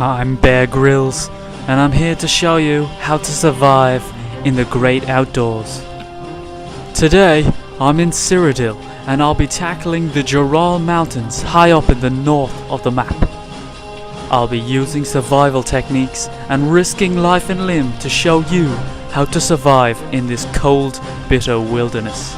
I'm Bear Grylls, and I'm here to show you how to survive in the great outdoors. Today, I'm in Cyrodiil, and I'll be tackling the Jerall Mountains high up in the north of the map. I'll be using survival techniques and risking life and limb to show you how to survive in this cold, bitter wilderness.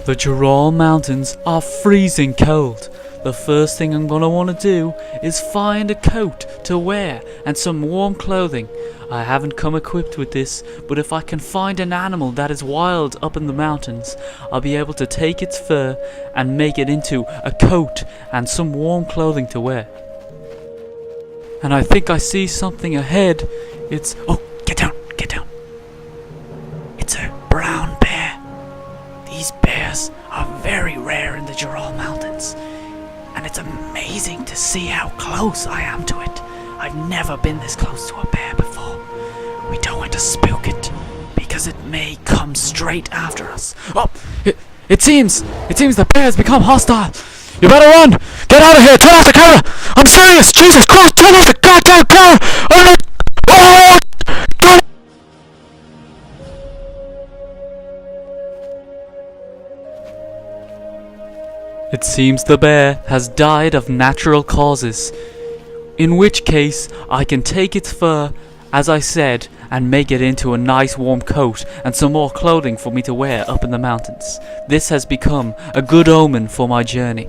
The Jerall Mountains are freezing cold. The first thing I'm gonna want to do is find a coat to wear and some warm clothing. I haven't come equipped with this, but if I can find an animal that is wild up in the mountains, I'll be able to take its fur and make it into a coat and some warm clothing to wear. And I think I see something ahead. It's... oh, get down, get down. It's a brown bear. These bears are very rare in the Jerall Mountains, and it's amazing to see how close I am to it. I've never been this close to a bear before. We don't want to spook it, because it may come straight after us. Oh, it seems the bear has become hostile. You better run! Get out of here! Turn off the camera! I'm serious! Jesus Christ! Turn off the goddamn camera! Oh! It seems the bear has died of natural causes, in which case I can take its fur, as I said, and make it into a nice warm coat and some more clothing for me to wear up in the mountains. This has become a good omen for my journey.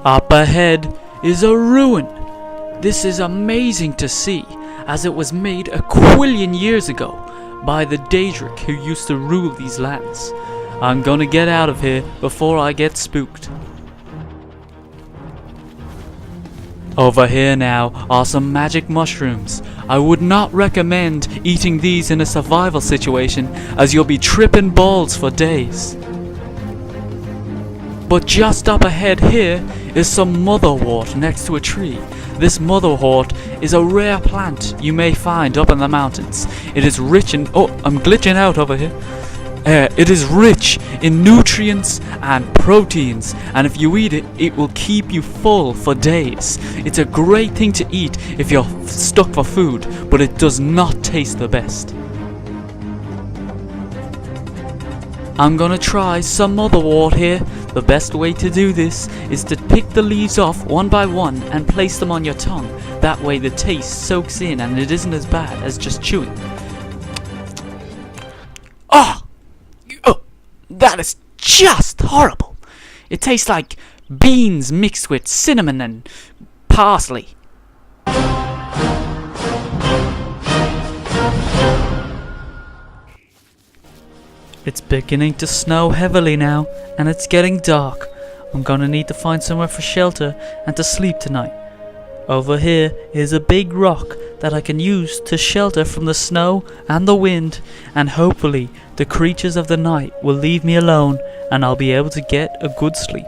Up ahead is a ruin. This is amazing to see, as it was made a quillion years ago by the Daedric who used to rule these lands. I'm gonna get out of here before I get spooked. Over here now are some magic mushrooms. I would not recommend eating these in a survival situation, as you'll be tripping balls for days. But just up ahead here is some motherwort next to a tree. This motherwort is a rare plant you may find up in the mountains. It is rich in... oh, I'm glitching out over here. It is rich in nutrients and proteins, and if you eat it, it will keep you full for days. It's a great thing to eat if you're stuck for food, but it does not taste the best. I'm gonna try some motherwort here. The best way to do this is to pick the leaves off one by one and place them on your tongue. That way the taste soaks in and it isn't as bad as just chewing. Oh! That is just horrible. It tastes like beans mixed with cinnamon and parsley. It's beginning to snow heavily now, and it's getting dark. I'm gonna need to find somewhere for shelter and to sleep tonight. Over here is a big rock that I can use to shelter from the snow and the wind, and hopefully the creatures of the night will leave me alone and I'll be able to get a good sleep.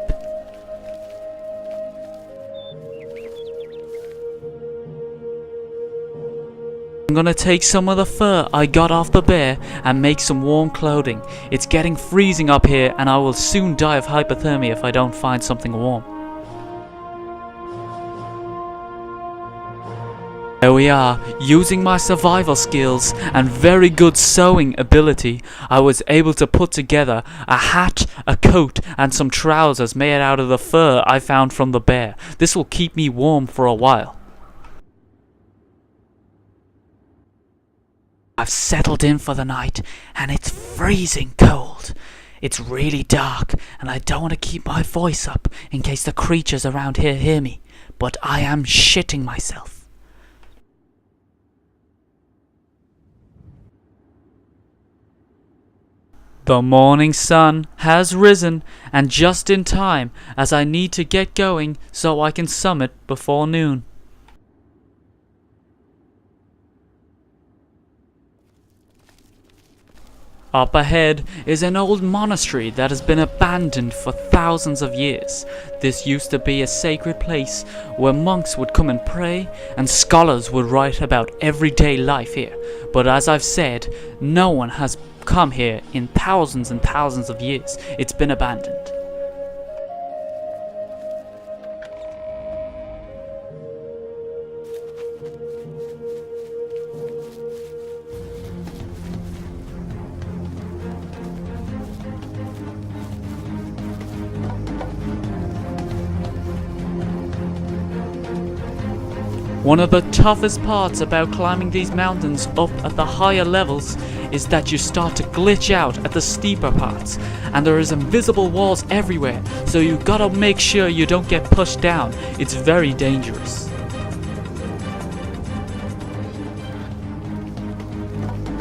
I'm gonna take some of the fur I got off the bear and make some warm clothing. It's getting freezing up here and I will soon die of hypothermia if I don't find something warm. There we are. Using my survival skills and very good sewing ability, I was able to put together a hat, a coat and some trousers made out of the fur I found from the bear. This will keep me warm for a while. I've settled in for the night, and it's freezing cold. It's really dark, and I don't want to keep my voice up in case the creatures around here hear me, but I am shitting myself. The morning sun has risen, and just in time, as I need to get going so I can summit before noon. Up ahead is an old monastery that has been abandoned for thousands of years. This used to be a sacred place where monks would come and pray and scholars would write about everyday life here. But as I've said, no one has come here in thousands and thousands of years. It's been abandoned. One of the toughest parts about climbing these mountains up at the higher levels is that you start to glitch out at the steeper parts, and there is invisible walls everywhere, so you gotta make sure you don't get pushed down. It's very dangerous.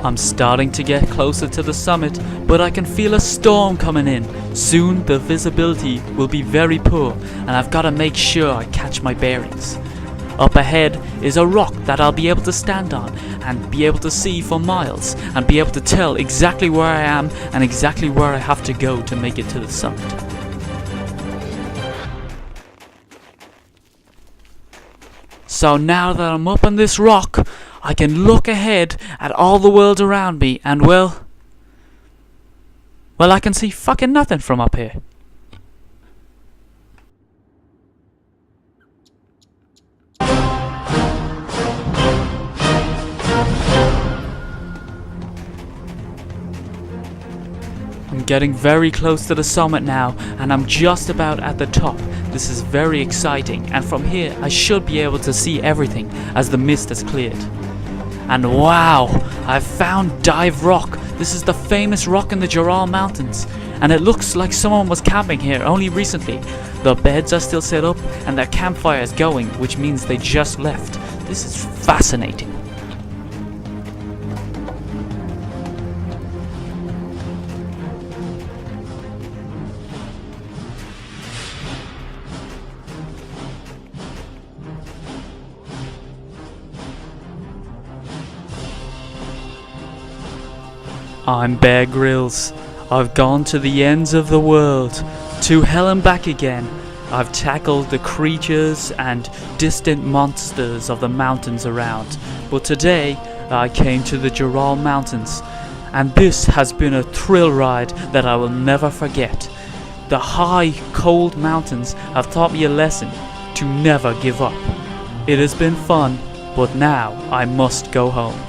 I'm starting to get closer to the summit, but I can feel a storm coming in. Soon the visibility will be very poor, and I've gotta make sure I catch my bearings. Up ahead is a rock that I'll be able to stand on and be able to see for miles and be able to tell exactly where I am and exactly where I have to go to make it to the summit. So now that I'm up on this rock, I can look ahead at all the world around me and well, I can see fucking nothing from up here. I'm getting very close to the summit now, and I'm just about at the top. This is very exciting, and from here I should be able to see everything as the mist has cleared. And wow, I've found Dive Rock. This is the famous rock in the Jerall Mountains, and it looks like someone was camping here only recently. The beds are still set up, and their campfire is going, which means they just left. This is fascinating. I'm Bear Grylls. I've gone to the ends of the world, to hell and back again. I've tackled the creatures and distant monsters of the mountains around. But today, I came to the Jerall Mountains, and this has been a thrill ride that I will never forget. The high, cold mountains have taught me a lesson to never give up. It has been fun, but now I must go home.